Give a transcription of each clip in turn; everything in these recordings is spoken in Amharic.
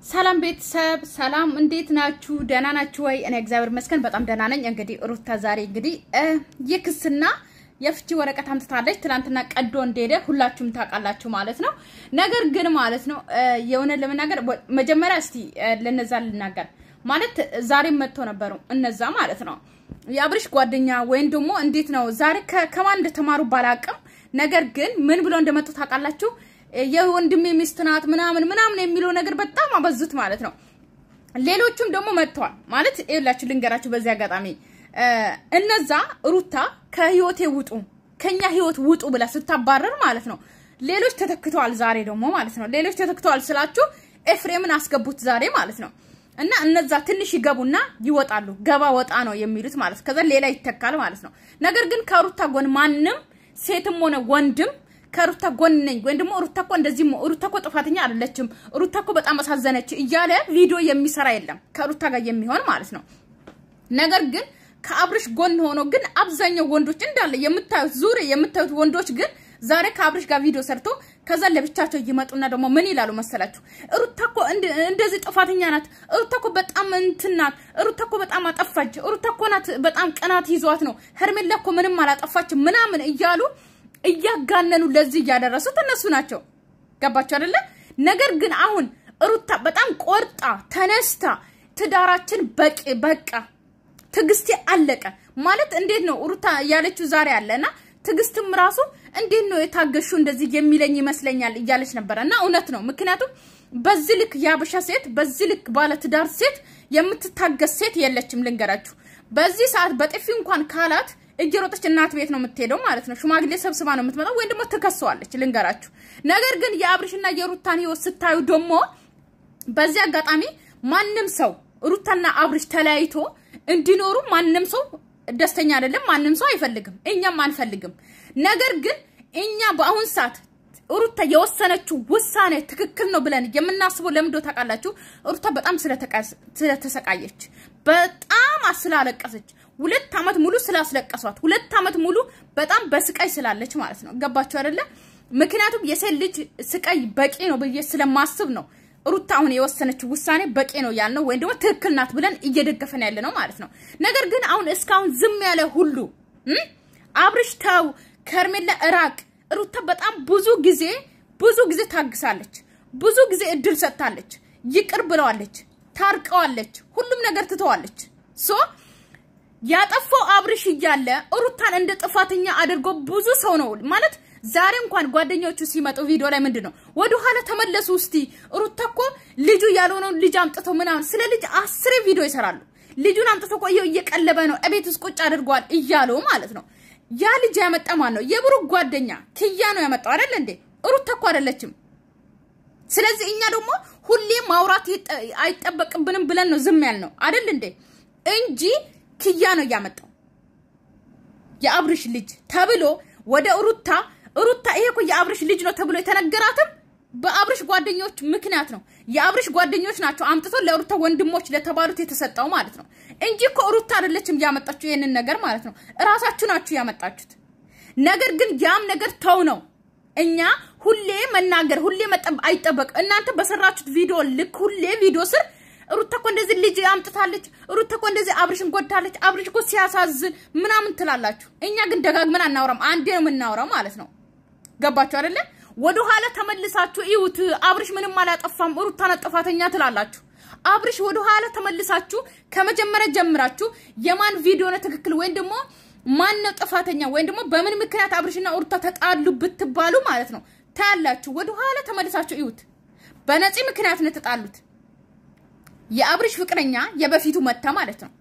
ሰላም ቤተሰብ ሰላም እንዴት ናችሁ ደህና ናችሁ ወይ እኔ እግዚአብሔር ይመስገን በጣም ደህና ነኝ እንግዲህ ሩታ ዛሬ እንግዲህ የክስና የፍቺ ወረቀት አምጥታለች ትላንትና ቀዶ እንደሄደ ሁላችሁም ታውቃላችሁ ማለት ነው ነገር ግን ማለት ነው የሆነ ለመናገር መጀመሪያ እስቲ ለነዛ ልናገር ማለት ዛሬ መጥቶ ነበሩ እነዛ ማለት ነው ያብርሽ ጓደኛ ወይን ደሞ እንዴት ነው ዛሬ ከማን እንደተማሩ ባላቀም ነገር ግን ምን ብሎ እንደመጡ ታውቃላችሁ የወንድሜ ሚስትናት ምናምን የሚለው ነገር በጣም አበዙት ማለት ነው ሌሎችም ደግሞ መጥተዋል ማለት ይላችሁ ልንገራችሁ በዚህ አጋጣሚ እነዛ ሩታ ከህይወቴ ውጡ ከኛ ህይወት ውጡ ብላ ስታባረር ማለት ነው ሌሎች ተተክተዋል ዛሬ ደግሞ ማለት ነው ሌሎች ተተክተዋል ስላችሁ ኤፍሬምን አስገቡት ዛሬ ማለት ነው እና እነዛ ትንሽ ይገቡና ይወጣሉ ገባ ወጣ ነው የሚሉት ማለት ከዛ ሌላ ይተካል ማለት ነው ነገር ግን ከሩታ ጎን ማንንም ሴትም ሆነ ወንድም ከሩታ ጎን ነኝ ወይ ደግሞ ሩታ እኮ እንደዚህ ሩታ እኮ ጥፋተኛ አይደለችም ሩታ እኮ በጣም አሳዘነች እያለ ቪዲዮ የሚሰራ የለም ከሩታ ጋር የሚሆን ማለት ነው ነገር ግን ከአብርሽ ጎን ሆኖ ግን አብዛኛው ወንዶች እንዳለ የምታዩት ዙሪያ የምታዩት ወንዶች ግን ዛሬ ከአብርሽ ጋር ቪዲዮ ሰርቶ ከዛ ለብቻቸው ይመጡና ደግሞ ምን ይላሉ መሰላችሁ ሩታ እኮ እንደዚህ ጥፋተኛ ናት ሩታ እኮ በጣም እንትናት ሩታ እኮ በጣም አጠፋች ሩታ እኮ ናት በጣም ቀናት ይዟት ነው ሄርሜላ እኮ ምንም አላጠፋች ምናምን እያሉ እያጋነኑ ለዚህ ያደረሱት እነሱ ናቸው ገባችሁ አይደለ ነገር ግን አሁን ሩታ በጣም ቆርጣ ተነስታ ትዳራችን በቃ ትግስቴ አለቀ ማለት እንዴት ነው ሩታ ያለችው ዛሬ አለና ትግስትም ራሱ እንዴት ነው የታገሹ እንደዚህ የሚለኝ ይመስለኛል እያለች ነበርና እውነት ነው ምክንያቱም በዚህ ልክ ያበሻ ሴት በዚህ ልክ ባለ ትዳር ሴት የምትታገስ ሴት የለችም ልንገራችሁ በዚህ ሰዓት በጥፊ እንኳን ካላት እየሮጠች እናት ቤት ነው የምትሄደው ማለት ነው ሽማግሌ ሰብስባ ነው የምትመጣው ወይ ደግሞ ተከሰዋለች ልንገራችሁ ነገር ግን የአብርሽና የሩታን ህይወት ስታዩ ደግሞ በዚህ አጋጣሚ ማንንም ሰው ሩታና አብርሽ ተለያይቶ እንዲኖሩ ማንንም ሰው ደስተኛ አይደለም ማንንም ሰው አይፈልግም እኛም አንፈልግም ነገር ግን እኛ በአሁን ሰዓት ሩታ የወሰነችው ውሳኔ ትክክል ነው ብለን የምናስበው ለምንድነው ታውቃላችሁ ሩታ በጣም ስለተሰቃየች በጣም አስላለቀሰች 2 አመት ሙሉ ስላስለቀሷት 2 አመት ሙሉ በጣም በስቃይ ስላለች ማለት ነው ገባችሁ አይደለ ምክንያቱም የሴት ልጅ ስቃይ በቂ ነው በየ ስለማስብ ነው ሩታ አሁን የወሰነችው ውሳኔ በቂ ነው ያልነው ወይ ደግሞ ትክክል ናት ብለን እየደገፈን ያለ ነው ማለት ነው ነገር ግን አሁን እስካሁን ዝም ያለ ሁሉ አብርሽ ታው ሄርሜላ እራቅ ሩታ በጣም ብዙ ጊዜ ታግሳለች ብዙ ጊዜ እድል ሰጥታለች ይቅር ብለዋለች ታርቀዋለች ሁሉም ነገር ትተዋለች ሶ ያጠፋው አብርሽ ይያለ ሩታን እንደ ጥፋተኛ አድርጎ ብዙ ሰው ነው ማለት ዛሬ እንኳን ጓደኞቹ ሲመጡ ቪዲዮ ላይ ምንድነው ወደ ኋላ ተመለሱ እስቲ ሩታኮ ልጁ ያልሆነው ልጅ አምጥቶ ምናምን ስለ ልጅ 10 ቪዲዮ ይሰራሉ ልጁን አምጥቶ ቆየው እየቀለበ ነው እቤት ውስጥ ቁጭ አድርጓል ይያሉ ማለት ነው ያ ልጅ ያመጣ ማን ነው የብሩክ ጓደኛ ኪያ ነው ያመጣው አይደል እንዴ ሩታኮ አይደለችም ስለዚህ እኛ ደግሞ ሁሌ ማውራት አይጠበቅብንም ብለን ነው ዝም ያልነው አይደል እንዴ እንጂ ኪያ ነው ያመጣው የአብርሽ ልጅ ተብሎ ወደ ሩታ ይሄ እኮ የአብርሽ ልጅ ነው ተብሎ የተነገራትም በአብርሽ ጓደኞች ምክንያት ነው የአብርሽ ጓደኞች ናቸው አምጥቶ ለሩታ ወንድሞች ለተባሉት የተሰጠው ማለት ነው እንጂ እኮ ሩታ አይደለችም ያመጣችሁ ይሄንን ነገር ማለት ነው ራሳችሁ ናችሁ ያመጣችሁት ነገር ግን ያም ነገር ተው ነው እኛ ሁሌ መናገር ሁሌ መጠብ አይጠበቅ እናንተ በሰራችሁት ቪዲዮ ልክ ሁሌ ቪዲዮ ስር ሩታ እኮ እንደዚህ ልጅ አምጥታለች ሩታ እኮ እንደዚህ አብርሽን ጎድታለች አብርሽ እኮ ሲያሳዝን ምናምን ትላላችሁ እኛ ግን ደጋግመን አናወራም አንዴ ነው የምናወራው ማለት ነው ገባችሁ አይደለ ወደ ኋላ ተመልሳችሁ ይውት አብርሽ ምንም አላጠፋም ሩታና ጥፋተኛ ትላላችሁ አብርሽ ወደ ኋላ ተመልሳችሁ ከመጀመሪያ ጀምራችሁ የማን ቪዲዮ ነው ትክክል ወይ ደግሞ ማን ነው ጥፋተኛ ወይ ደግሞ በምን ምክንያት አብርሽና ሩታ ተጣሉ ብትባሉ ማለት ነው ታያላችሁ ወደ ኋላ ተመልሳችሁ ይውት በነፂ ምክንያት ነው ተጣሉት የአብርሽ ፍቅረኛ የበፊቱ መታ ማለት ነው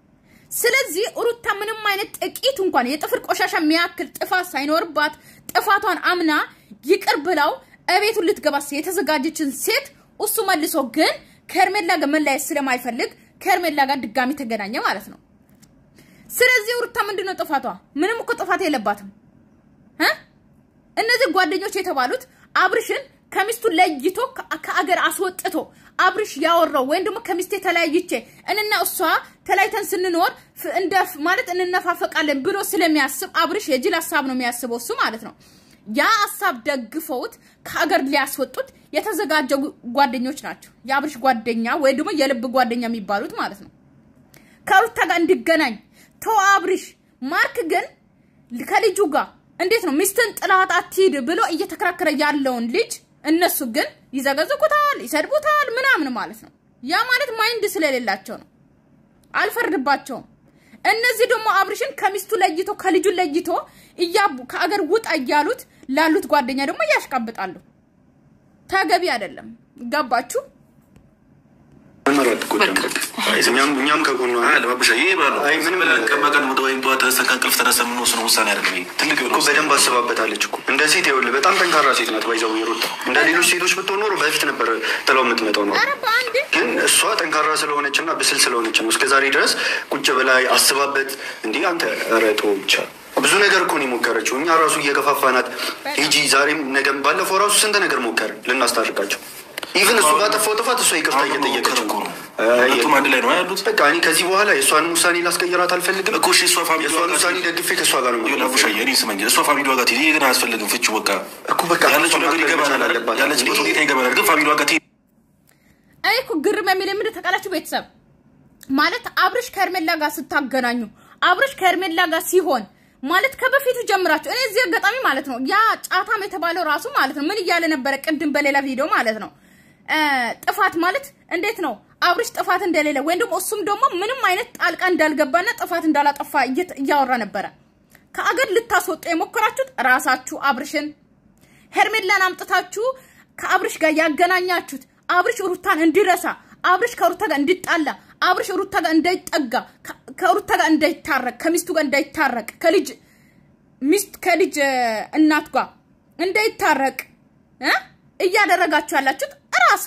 ስለዚህ ሩታ ምንም አይነት ጥቂት እንኳን የጥፍር ቆሻሻ የሚያክል ጥፋት ሳይኖርባት ጥፋቷን አምና ይቅር ብላው እቤቱ ልትገባስ የተዘጋጀችን ሴት እሱ መልሶ ግን ሄርሜላ ጋር መለያየት ስለማይፈልግ ሄርሜላ ጋር ድጋሚ ተገናኘ ማለት ነው ስለዚህ ሩታ ምንድነው ጥፋቷ ምንም እኮ ጥፋት የለባትም እነዚህ ጓደኞች የተባሉት አብርሽን ከሚስቱ ለይቶ ከአገር አስወጥቶ አብርሽ ያወራው ወይ ደግሞ ከሚስቴ ተለያይቼ እንና እሷ ተለያይተን ስንኖር እንደ ማለት እንነፋፈቃለን ብሎ ስለሚያስብ አብርሽ የጅል ሐሳብ ነው የሚያስበው እሱ ማለት ነው ያ ሐሳብ ደግፈውት ከሀገር ሊያስወጡት የተዘጋጀው ጓደኞች ናቸው ያብርሽ ጓደኛ ወይ ደግሞ የልብ ጓደኛ የሚባሉት ማለት ነው ከሩታ ጋር እንዲገናኝ ተው አብርሽ ማርክ ግን ከልጁ ጋር እንዴት ነው ሚስትን ጥላት አትሂድ ብሎ እየተከራከረ ያለውን ልጅ እነሱ ግን ይዘገዝቁታል ይሰድቡታል ምናምን ማለት ነው ያ ማለት ማይንድ ስለሌላቸው ነው አልፈርድባቸው እነዚህ ደግሞ አብርሽን ከሚስቱ ለይቶ ከልጁ ለይቶ እያቡ ከአገር ውጣ ያሉት ላሉት ጓደኛ ደግሞ ያሽቃብጣሉ ታገቢ አይደለም ገባችሁ መረጥ ቆንጆ እኛም ከጎኑ አለባበሻ ይባሉ አይ ምንም ከመቀን ወደወይም ጧት ተሰካክልፍ ተነሰምን ነው ውሳኔ አይደለም ትልቅ ነው በደንብ አስባበታለች እኮ እንደ ሴት ይወል በጣም ጠንካራ ሴት ናት ባይዛው ይሩታ እንደ ሌሎች ሴቶች ብትሆን ኖሮ በፊት ነበር ተላው የምትመጣው ነው ግን እሷ ጠንካራ ስለሆነችና ብስል ስለሆነች ነው እስከዛሬ ድረስ ቁጭ በላይ አስባበት እንዴ አንተ ረቶ ብቻ ብዙ ነገር እኮ ነው ሞከረችው እኛ ራሱ እየገፋፋናት ሂጂ ዛሬም ነገም ባለፈው ራሱ ስንት ነገር ሞከርን ልናስታርቃቸው even እሱ ጋር ተፎቶፋት እሱ ይቅርታ እየጠየቀች ነው ሁለቱም አንድ ላይ ነው ያሉት በቃ እኔ ከዚህ በኋላ የሷን ሙሳኒ ላስቀየራት አልፈልግም እኮ እሺ እሷ ፋሚሊ የሷን ሙሳኒ ደግፌ ከሷ ጋር ነው ይላፉሻ የኔ ስመኝ እሷ ፋሚሊ ዋጋ ትይ ግን አያስፈልግም ፍቺ በቃ እኮ በቃ ያለችው ነገር ይገባናል አለባት ያለችው ሁኔታ ይገባናል ግን ፋሚሊ ዋጋ ትይ አይ እኮ ግርም የሚል ተቃላችሁ ቤተሰብ ማለት አብርሽ ከርሜላ ጋር ስታገናኙ አብርሽ ከርሜላ ጋር ሲሆን ማለት ከበፊቱ ጀምራችሁ እኔ እዚህ አጋጣሚ ማለት ነው ያ ጫታም የተባለው ራሱ ማለት ነው ምን ይያለ ነበር ቅድም በሌላ ቪዲዮ ማለት ነው ጥፋት ማለት እንዴት ነው አብርሽ ጥፋት እንደሌለ ወይ ደግሞ እሱም ደግሞ ምንም አይነት ጣልቃ እንዳልገባና ጥፋት እንዳላጠፋ እያወራ ነበር ከአገር ልታስወጡ የሞከራችሁት ራሳችሁ አብርሽን ሄርሜላን አምጥታችሁ ከአብርሽ ጋር ያገናኛችሁት አብርሽ ሩታን እንዲረሳ አብርሽ ከሩታ ጋር እንዲጣላ አብርሽ ሩታ ጋር እንዳይጠጋ ከሩታ ጋር እንዳይታረቅ ከሚስቱ ጋር እንዳይታረቅ ከልጅ እናት ጋር እንዳይታረቅ እያደረጋችሁ ያላችሁት ራስ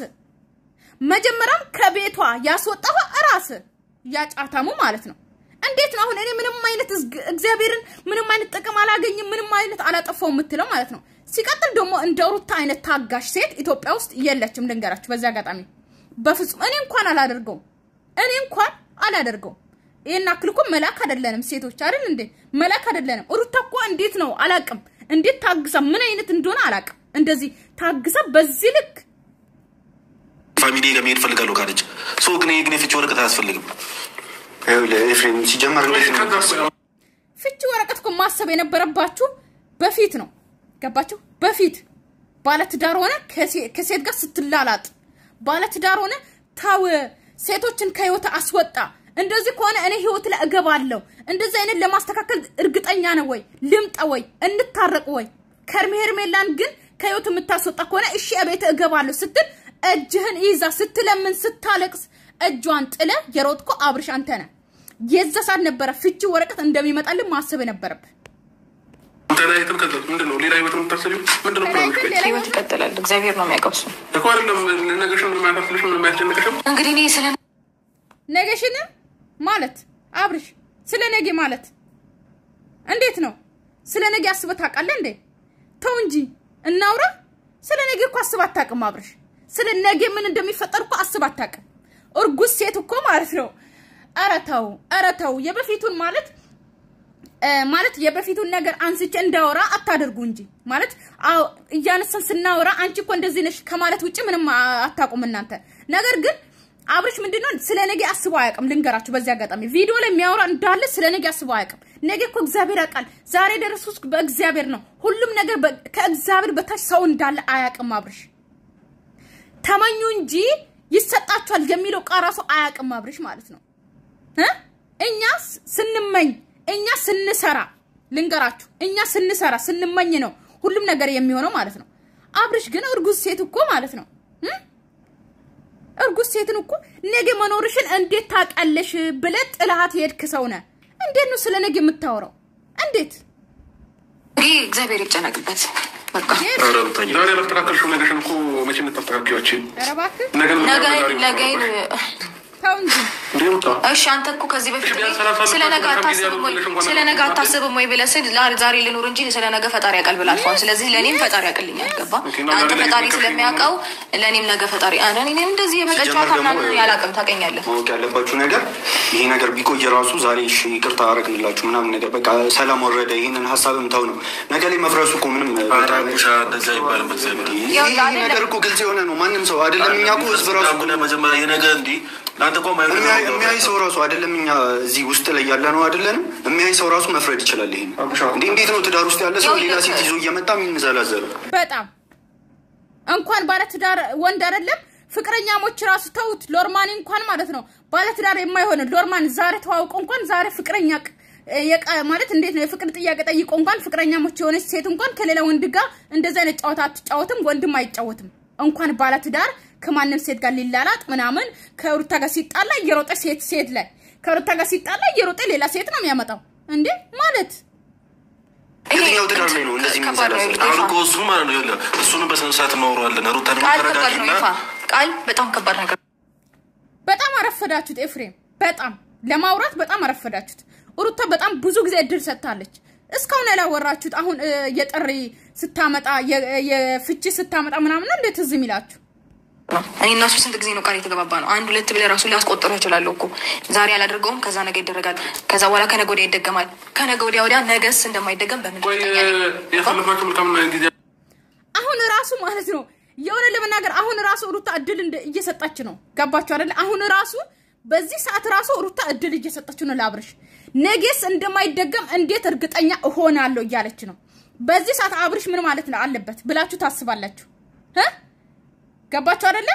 መጀመሪያም ከቤቷ ያስወጣው ራስ ያጫታሙ ማለት ነው እንዴት ነው አሁን እኔ ምንም አይነት እግዚአብሔርን ምንም አይነት ጥቅም አላገኝም ምንም አይነት አላጠፋው የምትለው ማለት ነው ሲቀጥል ደግሞ እንደ ሩታ አይነት ታጋሽ ሴት ኢትዮጵያ ውስጥ የለችም ልንገራችሁ በዛ አጋጣሚ በፍጹም እኔ እንኳን አላደርገው ይሄን አክልኩ መላክ አይደለንም ሴቶች አይደል እንዴ መላክ አይደለንም ሩታ እኮ እንዴት ነው አላቅም እንዴት ታግሳ ምን አይነት እንደሆነ አላቅም እንደዚህ ታግሳ በዚህ ልክ ፋሚሊ ጋር መሄድ ፈልጋለሁ ካለች ሶ ግን ፍቺ ወረቀት አያስፈልግም ለኤፍሬም ሲጀመር ፍቺ ወረቀት እኮ ማሰብ የነበረባችሁ በፊት ነው ገባችሁ በፊት ባለትዳር ሆነ ከሴት ጋር ስትላላጥ ባለትዳር ሆነ ታው ሴቶችን ከህይወት አስወጣ እንደዚህ ከሆነ እኔ ህይወት ላይ እገባለሁ እንደዚህ አይነት ለማስተካከል እርግጠኛ ነው ወይ ልምጣ ወይ እንታረቅ ወይ ከርሜላን ግን ከህይወት የምታስወጣ ከሆነ እሺ አቤት እገባለሁ ስትል እጅህን ይዛ ስትለምን ስታለቅስ እጇን ጥለ የሮጥኮ አብርሽ አንተ ነህ የዘሳት ነበር ፍቺ ወረቀት እንደሚመጣልን ማሰብ ነበረብህ ተላይተን ከዘት ምንድነው ሌላ ህይወት የምታሰቢው ምንድነው ህይወት ይቀጥላል እግዚአብሔር ነው የሚያቀውሱ እኮ አይደለም ነገሽን ምን ማታስልሽ ምን ማያስጨንቅሽም እንግዲህ እኔ ስለ ነገሽን ማለት አብርሽ ስለ ነገ ማለት እንዴት ነው ስለ ነገ አስበህ ታውቃለህ እንዴ ተው እንጂ እናውራ ስለ ነገ እኮ አስበህ አታውቅም አብርሽ ስለ ነገ ምን እንደሚፈጠር እኮ አስበህ አታውቅም እርጉዝ ሴት እኮ ማለት ነው አረታው የበፊቱን ማለት የበፊቱን ነገር አንስቼ እንዳወራ አታደርጉ እንጂ ማለት እያነሰን ስናወራ አንቺ እኮ እንደዚህ ነሽ ከማለት ውጪ ምንም አታውቁም እናንተ ነገር ግን አብርሽ ምንድነው ስለ ነገ አስበው አያውቅም ልንገራችሁ በዚህ አጋጣሚ ቪዲዮ ላይ የሚያወራ እንዳለ ስለ ነገ አስበው አያውቅም ነገ እኮ እግዚአብሔር ያውቃል ዛሬ ደረሱስ በእግዚአብሔር ነው ሁሉም ነገር ከእግዚአብሔር በታች ሰው እንዳለ አያውቅም አብርሽ ተመኙ እንጂ ይሰጣችኋል የሚለው ቃራሱ አያውቅም አብርሽ ማለት ነው እኛስ ስንመኝ እኛ ስንሰራ ልንገራችሁ እኛ ስንሰራ ስንመኝ ነው ሁሉም ነገር የሚሆነው ማለት ነው አብርሽ ግን እርጉዝ ሴት እኮ ማለት ነው እርጉዝ ሴትን እኮ ነገ መኖርሽን እንዴት ታውቃለሽ ብለህ ጥላት ሄድክ ሰው ነህ እንዴት ነው ስለ ነገ የምታወራው እንዴት እግዚአብሔር ይጨነቅበት በቃ አረብታኝ ዛሬ ለተካከልሽው ነገሽን እኮ መቼ እንተስተካከያችሁ ረባክ ነገ ተው እንጂ እሺ አንተ እኮ ከዚህ በፊት ስለ ነገ አታስብም ወይ ብለህ ዛሬ ልኑር እንጂ ስለ ነገ ፈጣሪ ያውቃል ብለህ አልፏል። ስለዚህ ለኔም ፈጣሪ ያውቅልኛል። ገባ? አንተ ፈጣሪ ስለሚያውቀው ለኔም ነገ ፈጣሪ እኔ እንደዚህ የመቀጫታ ምናምን ያላቅም ታውቀኛለህ። ማወቅ ያለባችሁ ነገር ይሄ ነገር ቢቆይ ራሱ ዛሬ እሺ ይቅርታ አደረግንላችሁ ምናምን ነገር በቃ ሰላም ወረደ። ይሄንን ሀሳብም ተው ነው ነገ ላይ መፍረሱ እኮ ምንም አራቁሻ እንደዛ ይባል በእግዚአብሔር ይሄ ነገር እኮ ግልጽ የሆነ ነው። ማንም ሰው አይደለም እኛ እኮ ህዝብ ራሱ መጀመሪያ የነገ እንዲ አንተ እኮ የሚያይ ሰው ራሱ አይደለም እኛ እዚህ ውስጥ ላይ ያለ ነው አይደለም የሚያይ ሰው ራሱ መፍረድ ይችላል። ይሄን እንዴት ነው ትዳር ውስጥ ያለ ሰው ሌላ ሴት ይዞ እየመጣ የሚንዘላዘለው? በጣም እንኳን ባለ ትዳር ወንድ አይደለም ፍቅረኛሞች ራሱ ተውት። ሎርማን እንኳን ማለት ነው ባለ ትዳር የማይሆን ሎርማን ዛሬ ተዋውቆ እንኳን ዛሬ ፍቅረኛ ማለት እንዴት ነው የፍቅር ጥያቄ ጠይቆ እንኳን ፍቅረኛሞች የሆነች ሴት እንኳን ከሌላ ወንድ ጋር እንደዛ አይነት ጨዋታ አትጫወትም። ወንድም አይጫወትም። እንኳን ባለ ትዳር ከማንም ሴት ጋር ሊላላጥ ምናምን ከሩታ ጋር ሲጣላ እየሮጠ ሴት ላይ ከሩታ ጋር ሲጣላ እየሮጠ ሌላ ሴት ነው የሚያመጣው እንዴ ማለት የትኛው ትዳር ላይ ነው እንደዚህ የሚሰራው? አሁን እኮ እሱ ማለት ነው ያለ እሱን በስነ ስርዓት እናወራዋለን። ሩታ ነው ተረጋግና ቃል በጣም ከባድ ነገር በጣም አረፈዳችሁት። ኤፍሬም በጣም ለማውራት በጣም አረፈዳችሁት። ሩታ በጣም ብዙ ጊዜ እድል ሰጥታለች። እስካሁን ያላወራችሁት አሁን የጥሪ ስታመጣ የፍቺ ስታመጣ ምናምን እንዴት ዝም ይላችሁ? እኔ እና እሱ ስንት ጊዜ ነው ቃል የተገባባ ነው? አንድ ሁለት ብለህ ራሱ ሊያስቆጥሩ ይችላል እኮ ዛሬ አላደርገውም ከዛ ነገ ይደረጋል ከዛ በኋላ ከነገ ወዲያ ይደገማል ከነገ ወዲያ ነገስ እንደማይደገም በምን ያፈለፋችሁ መልካም ጊዜ አሁን ራሱ ማለት ነው የሆነ ለመናገር አሁን ራሱ ሩታ እድል እየሰጣች ነው። ገባችሁ አይደል? አሁን ራሱ በዚህ ሰዓት ራሱ ሩታ እድል እየሰጣች ነው ለአብርሽ። ነገስ እንደማይደገም እንዴት እርግጠኛ እሆናለሁ እያለች ነው። በዚህ ሰዓት አብርሽ ምን ማለት ነው አለበት ብላችሁ ታስባላችሁ? ገባችሁ አይደል?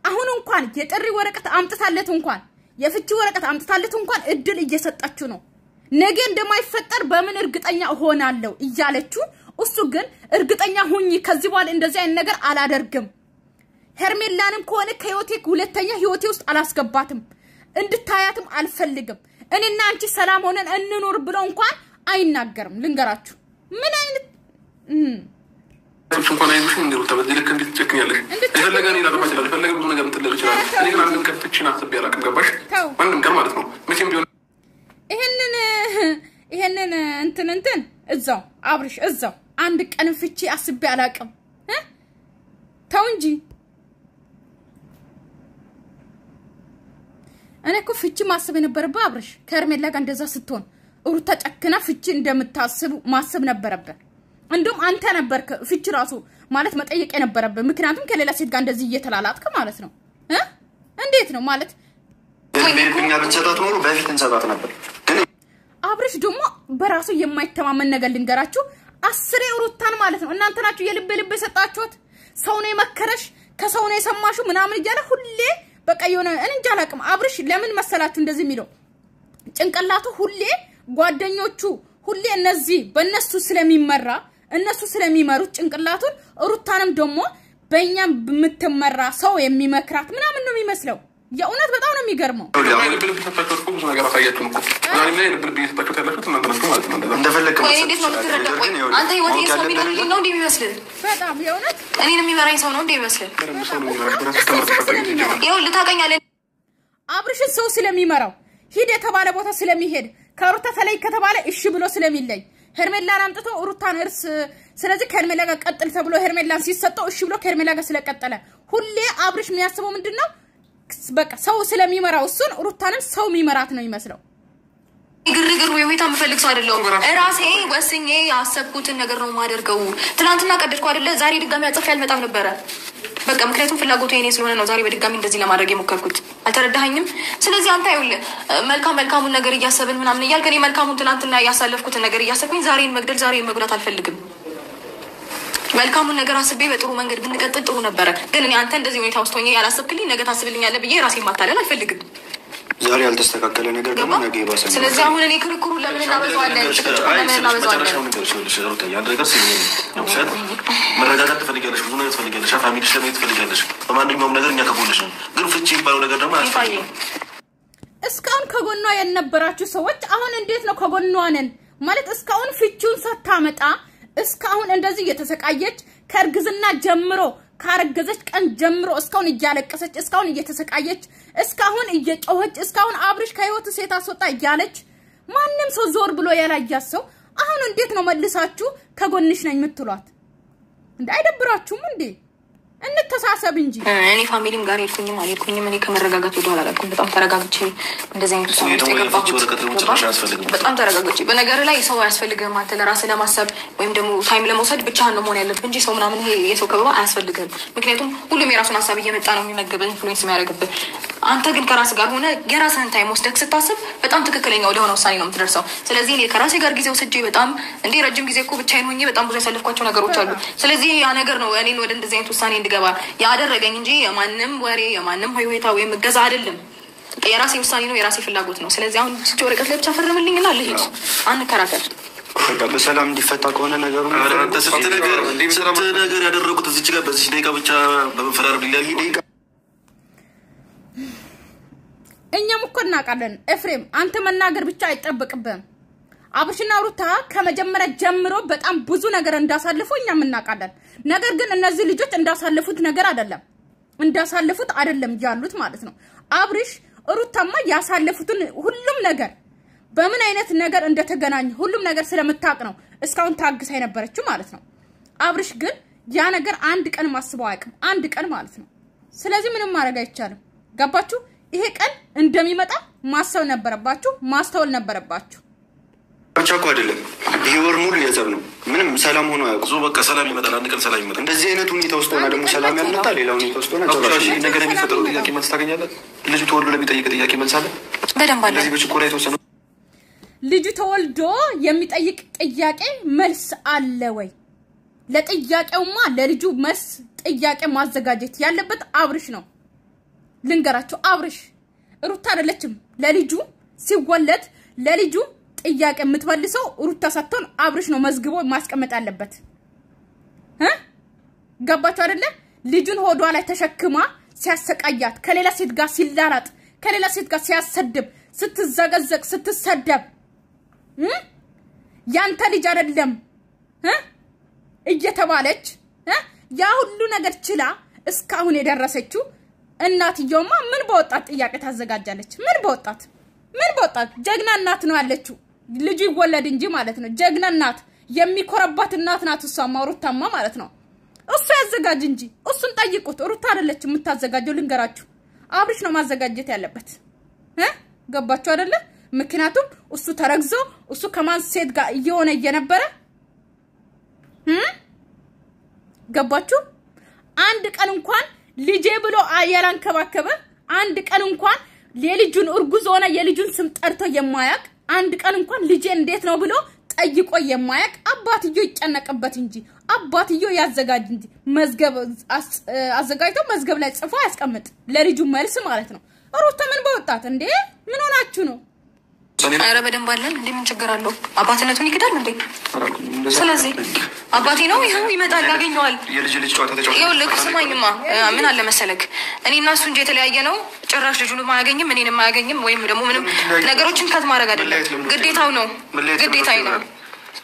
አሁን እንኳን የጥሪ ወረቀት አምጥታለት እንኳን የፍቺ ወረቀት አምጥታለት እንኳን እድል እየሰጣችሁ ነው። ነገ እንደማይፈጠር በምን እርግጠኛ እሆናለሁ እያለችሁ እሱ ግን እርግጠኛ ሁኚ ከዚህ በኋላ እንደዚህ አይነት ነገር አላደርግም። ሄርሜላንም ከሆነ ከህይወቴ ሁለተኛ ህይወቴ ውስጥ አላስገባትም እንድታያትም አልፈልግም እኔና አንቺ ሰላም ሆነን እንኑር ብሎ እንኳን አይናገርም። ልንገራችሁ ምን አይነት እንኳን አይብሽ እንደው ተበደልክ እንዴት ትጨክኛለሽ? የፈለገን ይላል ማለት ነው የፈለገ ብዙ ነገር ምትልል ይችላል። እኔ ግን አንድም ከፍትሽን አስቤ አላውቅም። ገባሽ? ማንም ቀር ማለት ነው መቼም ቢሆን ይሄንን እንትን እዛው አብርሽ እዛው አንድ ቀን ፍቺ አስቤ አላውቅም። ተው እንጂ እኔ እኮ ፍቺ ማሰብ የነበረብህ አብርሽ ከሄርሜላ ጋር እንደዛ ስትሆን ሩታ ጨክና ፍቺ እንደምታስብ ማሰብ ነበረብህ። እንደውም አንተ ነበርክ ፍቺ ራሱ ማለት መጠየቅ የነበረብህ። ምክንያቱም ከሌላ ሴት ጋር እንደዚህ እየተላላጥክ ማለት ነው እንዴት ነው ማለት በእኛ ብንሰጣት ኖሮ በፊት እንሰጣት ነበር። ግን አብርሽ ደግሞ በራሱ የማይተማመን ነገር ልንገራችሁ። 10 ሩታን ማለት ነው እናንተ ናችሁ የልብ የሰጣችሁት። ሰው ነው የመከረሽ ከሰው ነው የሰማሽው ምናምን እያለ ሁሌ በቃ የሆነ እንጃ አላቅም። አብርሽ ለምን መሰላችሁ እንደዚህ የሚለው ጭንቅላቱ ሁሌ ጓደኞቹ ሁሌ እነዚህ በእነሱ ስለሚመራ እነሱ ስለሚመሩት ጭንቅላቱን ሩታንም ደግሞ በእኛም በምትመራ ሰው የሚመክራት ምናምን ነው የሚመስለው። የእውነት በጣም ነው የሚገርመው። እንደፈለክ አንተ ህይወት የሰው ቢሆን ነው እንዴ የሚመስልህ? በጣም የእውነት እኔን የሚመራኝ ሰው ነው እንዴ የሚመስልህ? ይኸውልህ ታውቀኛለህ አብርሽን ሰው ስለሚመራው ሂድ የተባለ ቦታ ስለሚሄድ ከሩታ ተለይ ከተባለ እሺ ብሎ ስለሚለይ ሄርሜላን አምጥቶ ሩታን እርስ ስለዚህ ከሄርሜላ ጋር ቀጥል ተብሎ ሄርሜላን ሲሰጠው እሺ ብሎ ከሄርሜላ ጋር ስለቀጠለ ሁሌ አብርሽ የሚያስበው ምንድነው በቃ ሰው ስለሚመራው እሱን ሩታንም ሰው የሚመራት ነው ይመስለው። ግርግር ወይ ሁኔታ መፈልግ ሰው አይደለም። ራሴ ወስኜ ያሰብኩትን ነገር ነው ማደርገው። ትናንትና ቀደድኩ አይደለ? ዛሬ ድጋሚ አጽፍ ያልመጣም ነበረ በቃ ምክንያቱም ፍላጎቱ የኔ ስለሆነ ነው ዛሬ በድጋሚ እንደዚህ ለማድረግ የሞከርኩት። አልተረዳኸኝም? ስለዚህ አንተ ይኸውልህ መልካሙን ነገር እያሰብን ምናምን እያልክ እኔ መልካሙን ትናንትና ያሳለፍኩትን ነገር እያሰብኩኝ ዛሬን መግደል ዛሬን መጉዳት አልፈልግም። መልካሙን ነገር አስቤ በጥሩ መንገድ ብንቀጥል ጥሩ ነበረ። ግን እኔ አንተ እንደዚህ ሁኔታ ውስጥ ሆኜ ያላሰብክልኝ ነገ ታስብልኛለህ ብዬ ራሴን ማታለል አልፈልግም። ዛሬ ያልተስተካከለ ነገር ደግሞ ነገ ይባሰ። ስለዚህ አሁን እኔ ክርክሩን ለምን እናበዛዋለን? መረጋጋት ትፈልጊያለሽ፣ ብዙ ነገር ትፈልጊያለሽ፣ ፋሚሊሽ ለማየት ትፈልጊያለሽ። በማንኛውም ነገር እኛ ከጎንሽ ነን። ግን ፍቺ የሚባለው ነገር ደግሞ አያስፈልግም። እስካሁን ከጎኗ የነበራችሁ ሰዎች አሁን እንዴት ነው ከጎኗ ነን ማለት? እስካሁን ፍቺውን ሳታመጣ እስካሁን እንደዚህ እየተሰቃየች ከርግዝና ጀምሮ ካረገዘች ቀን ጀምሮ እስካሁን እያለቀሰች እስካሁን እየተሰቃየች እስካሁን እየጮኸች እስካሁን አብርሽ ከህይወት ሴት አስወጣ እያለች ማንንም ሰው ዞር ብሎ ያላያት ሰው አሁን እንዴት ነው መልሳችሁ ከጎንሽ ነኝ የምትሏት? እንዴ አይደብራችሁም እንዴ? እንተሳሰብ እንጂ እኔ ፋሚሊም ጋር ይልኩኝም አልኩኝም እኔ ከመረጋጋት ወደ አላላኩም በጣም ተረጋግቼ እንደዚህ አይነት ሰው በጣም ተረጋግቼ በነገር ላይ ሰው ያስፈልግም አንተ ለራስህ ለማሰብ ወይም ደግሞ ታይም ለመውሰድ ብቻህን ነው መሆን ያለብህ እንጂ ሰው ምናምን ይሄ የሰው ከበባ አያስፈልግም ምክንያቱም ሁሉም የራሱን ሐሳብ እየመጣ ነው የሚመገበው ኢንፍሉዌንስ የሚያደርግብህ አንተ ግን ከራስህ ጋር ሆነ የራስህን ታይም ወስደህ ስታስብ በጣም ትክክለኛ ወደ ሆነ ውሳኔ ነው የምትደርሰው ስለዚህ እኔ ከራሴ ጋር ጊዜ ወስጄ በጣም እንዴ ረጅም ጊዜ እኮ ብቻዬን ሆኜ በጣም ብዙ ያሳለፍኳቸው ነገሮች አሉ ስለዚህ ያ ነገር ነው እኔን ወደ እንደዚህ አይነት ውሳኔ እንድገባ ያደረገኝ እንጂ የማንንም ወሬ የማንንም ሆይታ ወይ መገዛ አይደለም የራሴ ውሳኔ ነው የራሴ ፍላጎት ነው ስለዚህ አሁን እቺ ወረቀት ላይ ብቻ ፈርምልኝና ልሂድ አንከራከር በሰላም እንዲፈታ ከሆነ ነገሩ ነገር ያደረጉት እዚች ጋር በዚህ ደቂቃ ብቻ በመፈራረም ሊለያይ ደቂቃ እኛም እኮ እናውቃለን ኤፍሬም አንተ መናገር ብቻ አይጠበቅብህም አብርሽና ሩታ ከመጀመሪያ ጀምሮ በጣም ብዙ ነገር እንዳሳልፉ እኛም እናውቃለን ነገር ግን እነዚህ ልጆች እንዳሳልፉት ነገር አይደለም ያሉት ማለት ነው አብርሽ ሩታማ ያሳልፉትን ሁሉም ነገር በምን አይነት ነገር እንደተገናኙ ሁሉም ነገር ስለምታውቅ ነው እስካሁን ታግሳ የነበረችው ማለት ነው አብርሽ ግን ያ ነገር አንድ ቀን ማስበው አያውቅም አንድ ቀን ማለት ነው ስለዚህ ምንም ማድረግ አይቻልም ገባችሁ ይሄ ቀን እንደሚመጣ ማሰብ ነበረባችሁ ማስተዋል ነበረባችሁ ብቻ እኮ አይደለም ይሄ ወር ሙሉ የዘብ ነው ምንም ሰላም ሆኖ ያውቁ በቃ ሰላም ይመጣል አንድ ቀን ሰላም ይመጣል እንደዚህ አይነት ሁኔታ ውስጥ ሆና ደግሞ ሰላም ያልመጣ ሌላው ሁኔታ ውስጥ ሆና ተራሽ ነገር የሚፈጠረው ጥያቄ መልስ ታገኛለህ ልጅ ተወልዶ ለሚጠይቅ ጥያቄ መልስ አለ በደንብ አለ ለዚህ በችኮላ የተወሰነ ልጅ ተወልዶ የሚጠይቅ ጥያቄ መልስ አለ ወይ ለጥያቄውማ ለልጁ መልስ ጥያቄ ማዘጋጀት ያለበት አብርሽ ነው ልንገራችሁ አብርሽ ሩታ አይደለችም ለልጁ ሲወለድ ለልጁ ጥያቄ የምትመልሰው ሩታ ሳትሆን አብርሽ ነው መዝግቦ ማስቀመጥ ያለበት ገባችሁ አይደለ ልጁን ሆዷ ላይ ተሸክማ ሲያሰቃያት ከሌላ ሴት ጋር ሲላላጥ ከሌላ ሴት ጋር ሲያሰድብ ስትዘገዘቅ ስትሰደብ ያንተ ልጅ አይደለም እየተባለች ያ ሁሉ ነገር ችላ እስካሁን የደረሰችው እናትየውማ ምን በወጣት ጥያቄ ታዘጋጃለች ምን በወጣት ጀግና እናት ነው ያለችው ልጅ ይወለድ እንጂ ማለት ነው ጀግና እናት የሚኮረባት እናት ናት እሷማ ሩታማ ማለት ነው እሱ ያዘጋጅ እንጂ እሱን ጠይቁት ሩታ አይደለች የምታዘጋጀው ልንገራችሁ አብርሽ ነው ማዘጋጀት ያለበት ገባችሁ አይደለ ምክንያቱም እሱ ተረግዞ እሱ ከማን ሴት ጋር እየሆነ እየነበረ ገባችሁ አንድ ቀን እንኳን ልጄ ብሎ አያላን ከባከበ አንድ ቀን እንኳን የልጁን እርጉዝ ሆነ የልጁን ስም ጠርቶ የማያቅ አንድ ቀን እንኳን ልጄ እንዴት ነው ብሎ ጠይቆ የማያቅ አባትዮ ይጨነቅበት እንጂ አባትዮ ያዘጋጅ እንጂ መዝገብ አዘጋጅቶ መዝገብ ላይ ጽፎ ያስቀምጥ ለልጁ መልስ ማለት ነው ሩታ ምን በወጣት እንዴ ምን ሆናችሁ ነው አረ በደንብ አለን እንዴ ምን ችግር አለው አባትነቱን ይክዳል እንዴ ስለዚህ አባቴ ነው ይሄው ይመጣል ያገኘዋል የልጅ ጨዋታ ተጫውቶ ይኸውልህ ስማኝማ ምን አለ መሰለክ እኔና እሱ እንጂ የተለያየ ነው ጭራሽ ልጁንም አያገኝም እኔንም አያገኝም ወይም ደግሞ ምንም ነገሮችን ከት ማድረግ አይደለም ግዴታው ነው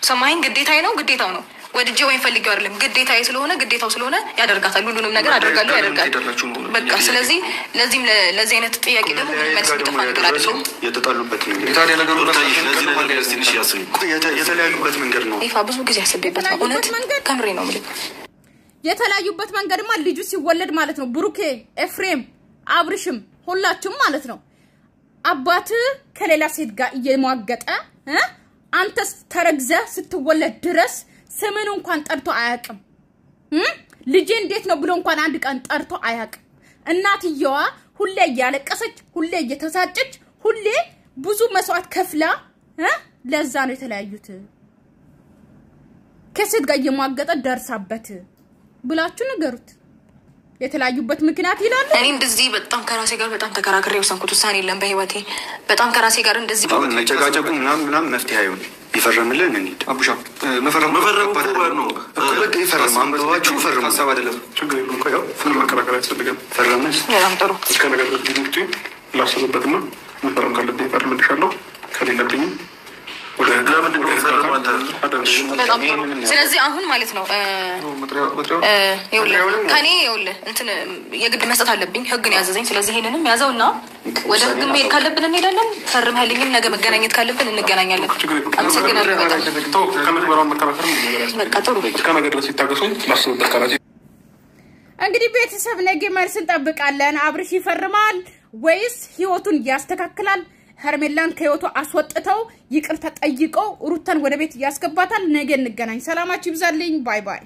ሰማይን ግዴታው ነው ወድጄ ወይም ፈልጌው አይደለም ግዴታዬ ስለሆነ ግዴታው ስለሆነ ያደርጋታል ሁሉንም ነገር አደርጋለሁ ያደርጋል በቃ ስለዚህ ለዚህ አይነት ጥያቄ ደግሞ መልስ ይጠፋ ነገር አይደለም የተጣሉበት ነው ታዲያ ነገሩ ለዚህ ነገር ትንሽ ያስብ የተለያዩበት መንገድ ነው ይፋ ብዙ ጊዜ ያስበበት ነው እውነት ከምሬ ነው ማለት የተለያዩበት መንገድማ ልጁ ሲወለድ ማለት ነው ብሩኬ ኤፍሬም አብርሽም ሁላችሁም ማለት ነው አባት ከሌላ ሴት ጋር እየሟገጠ አንተስ ተረግዘ ስትወለድ ድረስ ስምን እንኳን ጠርቶ አያቅም ልጄ እንዴት ነው ብሎ እንኳን አንድ ቀን ጠርቶ አያቅም እናትየዋ ሁሌ ያለቀሰች ሁሌ እየተሳጨች ሁሌ ብዙ መስዋዕት ከፍላ ለዛ ነው የተለያዩት ከሴት ጋር እየሟገጠ ደርሳበት ብላችሁ ነገሩት የተለያዩበት ምክንያት ይላል እኔ እንደዚህ በጣም ከራሴ ጋር በጣም ተከራክሬው ሰንኩት ውሳኔ የለም በህይወቴ በጣም ከራሴ ጋር እንደዚህ መጨቃጨቁ ምናምን መፍትሄ አይሆን ይፈረምልን እንዴ አቡሻ መፈረም ነው ይፈረም አንብባችሁ ፈረም ሐሳብ አይደለም ችግር የለም ቆያው ምን ማከራከር ያስፈልጋል ፈረምስ በጣም ጥሩ እስከ ነገር ድርጅቱ ላስብበትና መፈረም ካለብኝ ፈርምልሻለሁ ከሌለብኝ ስለዚህ አሁን ማለት ነው ከኔ ይኸውልህ እንትን የግድ መስጠት አለብኝ ህግን ያዘዘኝ ስለዚህ ይሄንንም ያዘውና ወደ ህግ መሄድ ካለብን እንሄዳለን ፈርመህልኝም ነገ መገናኘት ካለብን እንገናኛለን አመሰግናለሁ እንግዲህ ቤተሰብ ነገ መልስ እንጠብቃለን አብርሽ ይፈርማል ወይስ ህይወቱን ያስተካክላል ሄርሜላን ከህይወቱ አስወጥተው ይቅርታ ጠይቀው ሩታን ወደ ቤት ያስገባታል ነገ እንገናኝ ሰላማችሁ ይብዛልኝ ባይ ባይ